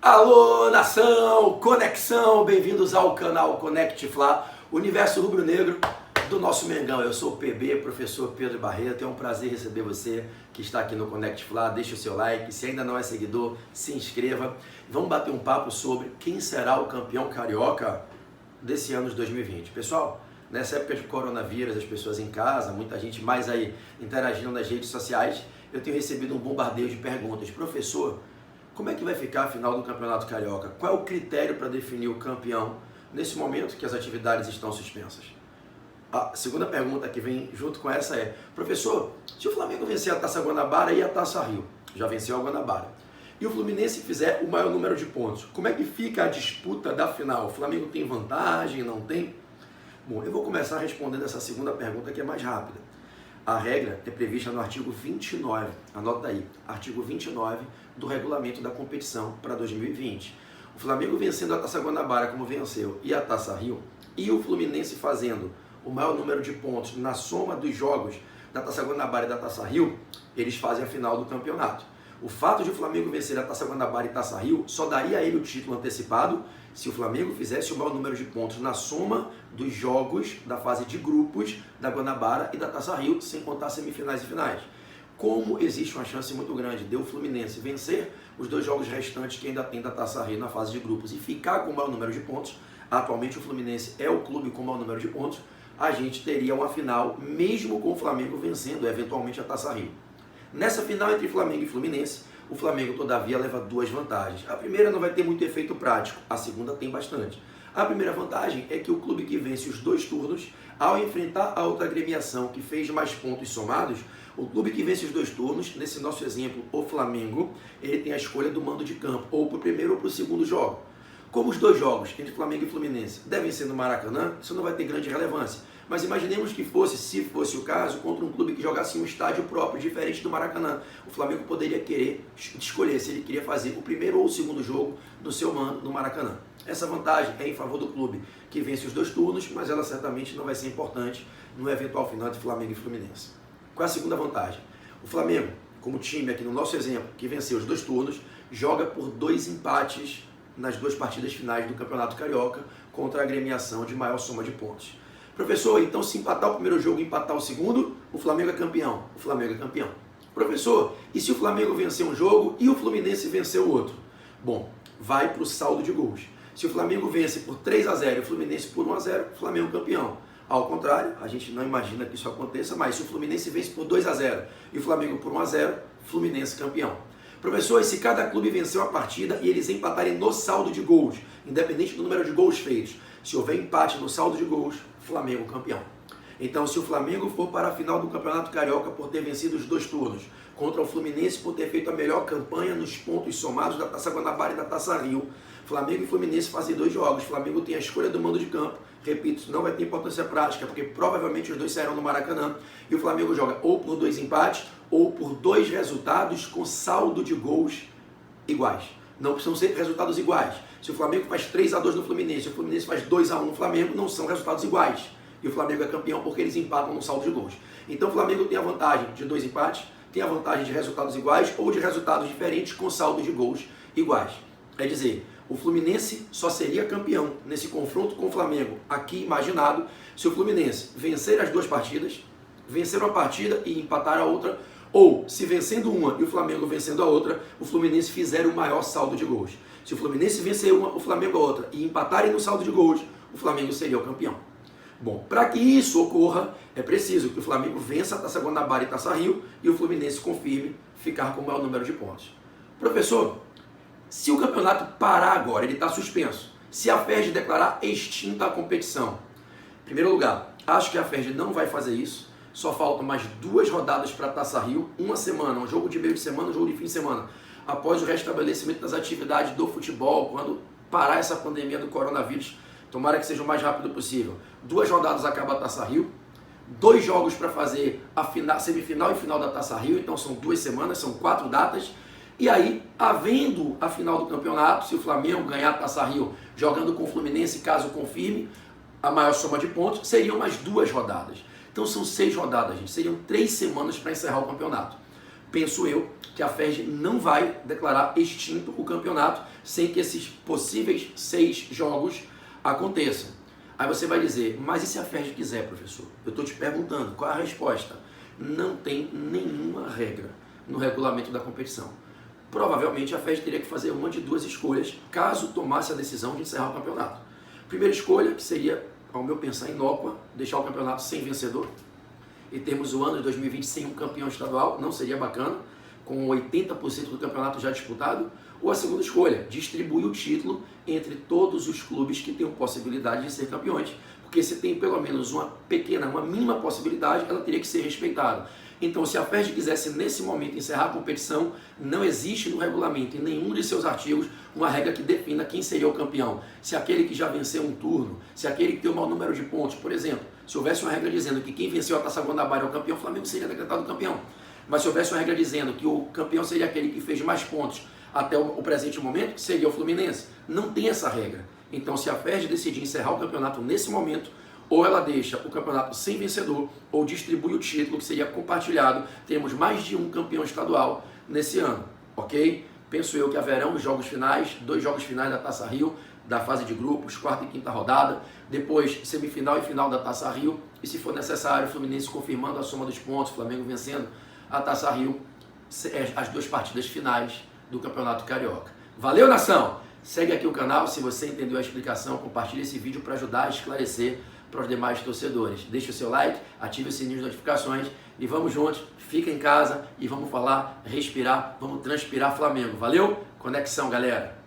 Alô, nação, conexão, bem-vindos ao canal Conect Fla, universo rubro-negro do nosso Mengão. Eu sou o PB, professor Pedro Barreto, é um prazer receber você que está aqui no Conect Fla. Deixa o seu like, se ainda não é seguidor, se inscreva. Vamos bater um papo sobre quem será o campeão carioca desse ano de 2020. Pessoal, nessa época de coronavírus, as pessoas em casa, muita gente mais aí interagindo nas redes sociais, eu tenho recebido um bombardeio de perguntas. Professor, como é que vai ficar a final do Campeonato Carioca? Qual é o critério para definir o campeão nesse momento que as atividades estão suspensas? A segunda pergunta que vem junto com essa é: professor, se o Flamengo vencer a Taça Guanabara e a Taça Rio, já venceu a Guanabara, e o Fluminense fizer o maior número de pontos, como é que fica a disputa da final? O Flamengo tem vantagem, não tem? Bom, eu vou começar respondendo essa segunda pergunta que é mais rápida. A regra é prevista no artigo 29, anota aí, artigo 29 do regulamento da competição para 2020. O Flamengo vencendo a Taça Guanabara como venceu e a Taça Rio, e o Fluminense fazendo o maior número de pontos na soma dos jogos da Taça Guanabara e da Taça Rio, eles fazem a final do campeonato. O fato de o Flamengo vencer a Taça Guanabara e Taça Rio só daria a ele o título antecipado se o Flamengo fizesse o maior número de pontos na soma dos jogos da fase de grupos da Guanabara e da Taça Rio, sem contar semifinais e finais. Como existe uma chance muito grande de o Fluminense vencer os dois jogos restantes que ainda tem da Taça Rio na fase de grupos e ficar com o maior número de pontos, atualmente o Fluminense é o clube com o maior número de pontos, a gente teria uma final mesmo com o Flamengo vencendo eventualmente a Taça Rio. Nessa final entre Flamengo e Fluminense, o Flamengo, todavia, leva duas vantagens. A primeira não vai ter muito efeito prático, a segunda tem bastante. A primeira vantagem é que o clube que vence os dois turnos, ao enfrentar a outra agremiação que fez mais pontos somados, o clube que vence os dois turnos, nesse nosso exemplo, o Flamengo, ele tem a escolha do mando de campo, ou para o primeiro ou para o segundo jogo. Como os dois jogos entre Flamengo e Fluminense devem ser no Maracanã, isso não vai ter grande relevância. Mas imaginemos que fosse, se fosse o caso, contra um clube que jogasse em um estádio próprio, diferente do Maracanã. O Flamengo poderia querer escolher se ele queria fazer o primeiro ou o segundo jogo no seu mando no Maracanã. Essa vantagem é em favor do clube que vence os dois turnos, mas ela certamente não vai ser importante no eventual final de Flamengo e Fluminense. Qual é a segunda vantagem? O Flamengo, como time aqui no nosso exemplo, que venceu os dois turnos, joga por 2 empates nas 2 partidas finais do Campeonato Carioca contra a agremiação de maior soma de pontos. Professor, então se empatar o primeiro jogo e empatar o segundo, o Flamengo é campeão. O Flamengo é campeão. Professor, e se o Flamengo vencer um jogo e o Fluminense vencer o outro? Bom, vai para o saldo de gols. Se o Flamengo vence por 3-0 e o Fluminense por 1-0, o Flamengo é campeão. Ao contrário, a gente não imagina que isso aconteça, mas se o Fluminense vence por 2-0 e o Flamengo por 1-0, Fluminense campeão. Professor, e se cada clube venceu a partida e eles empatarem no saldo de gols, independente do número de gols feitos, se houver empate no saldo de gols, Flamengo campeão. Então, se o Flamengo for para a final do Campeonato Carioca por ter vencido os dois turnos, contra o Fluminense por ter feito a melhor campanha nos pontos somados da Taça Guanabara e da Taça Rio, Flamengo e Fluminense fazem 2 jogos. Flamengo tem a escolha do mando de campo. Repito, não vai ter importância prática, porque provavelmente os dois sairão no Maracanã. E o Flamengo joga ou por 2 empates, ou por 2 resultados com saldo de gols iguais. Não precisam ser resultados iguais. Se o Flamengo faz 3-2 no Fluminense, e o Fluminense faz 2-1 no Flamengo, não são resultados iguais. E o Flamengo é campeão porque eles empatam no saldo de gols. Então o Flamengo tem a vantagem de 2 empates, tem a vantagem de resultados iguais ou de resultados diferentes com saldo de gols iguais. É dizer, o Fluminense só seria campeão nesse confronto com o Flamengo, aqui imaginado, se o Fluminense vencer as 2 partidas, vencer uma partida e empatar a outra, ou se vencendo uma e o Flamengo vencendo a outra, o Fluminense fizer o maior saldo de gols. Se o Fluminense vencer uma, o Flamengo a outra e empatarem no saldo de gols, o Flamengo seria o campeão. Bom, para que isso ocorra, é preciso que o Flamengo vença a Taça Guanabara e Taça Rio e o Fluminense confirme ficar com o maior número de pontos. Professor, se o campeonato parar agora, ele está suspenso, se a FERJ declarar extinta a competição, em primeiro lugar, acho que a FERJ não vai fazer isso, só faltam mais 2 rodadas para a Taça Rio, uma semana, um jogo de meio de semana, um jogo de fim de semana, após o restabelecimento das atividades do futebol, quando parar essa pandemia do coronavírus, tomara que seja o mais rápido possível. 2 rodadas acaba a Taça Rio, 2 jogos para fazer a semifinal e final da Taça Rio, então são 2 semanas, são 4 datas. E aí, havendo a final do campeonato, se o Flamengo ganhar a Taça Rio jogando com o Fluminense, caso confirme a maior soma de pontos, seriam mais 2 rodadas. Então são 6 rodadas, gente. Seriam 3 semanas para encerrar o campeonato. penso eu que a FERJ não vai declarar extinto o campeonato sem que esses possíveis 6 jogos aconteçam. Aí você vai dizer, mas e se a FERJ quiser, professor? Eu estou te perguntando, qual é a resposta? Não tem nenhuma regra no regulamento da competição. Provavelmente a FERJ teria que fazer uma de 2 escolhas, caso tomasse a decisão de encerrar o campeonato. Primeira escolha, que seria, ao meu pensar, inócua, deixar o campeonato sem vencedor, e termos o ano de 2020 sem um campeão estadual, não seria bacana, com 80% do campeonato já disputado. Ou a segunda escolha, distribuir o título entre todos os clubes que tenham possibilidade de ser campeões, porque se tem pelo menos uma mínima possibilidade, ela teria que ser respeitada. Então, se a FERJ quisesse nesse momento encerrar a competição, não existe no regulamento, em nenhum de seus artigos, uma regra que defina quem seria o campeão. Se aquele que já venceu um turno, se aquele que tem o maior número de pontos, por exemplo, se houvesse uma regra dizendo que quem venceu a Taça Guanabara é o campeão, o Flamengo seria decretado campeão. Mas se houvesse uma regra dizendo que o campeão seria aquele que fez mais pontos até o presente momento, que seria o Fluminense, não tem essa regra. Então, se a FERJ decidir encerrar o campeonato nesse momento, ou ela deixa o campeonato sem vencedor, ou distribui o título, que seria compartilhado, teremos mais de um campeão estadual nesse ano, ok? Penso eu que haverão os jogos finais, 2 jogos finais da Taça Rio, da fase de grupos, 4ª e 5ª rodada, depois semifinal e final da Taça Rio, e se for necessário, o Fluminense confirmando a soma dos pontos, o Flamengo vencendo a Taça Rio, as 2 partidas finais do Campeonato Carioca. Valeu, nação! Segue aqui o canal, se você entendeu a explicação, compartilhe esse vídeo para ajudar a esclarecer para os demais torcedores. Deixe o seu like, ative o sininho de notificações e vamos juntos, fica em casa e vamos falar, respirar, vamos transpirar Flamengo. Valeu? Conexão, galera!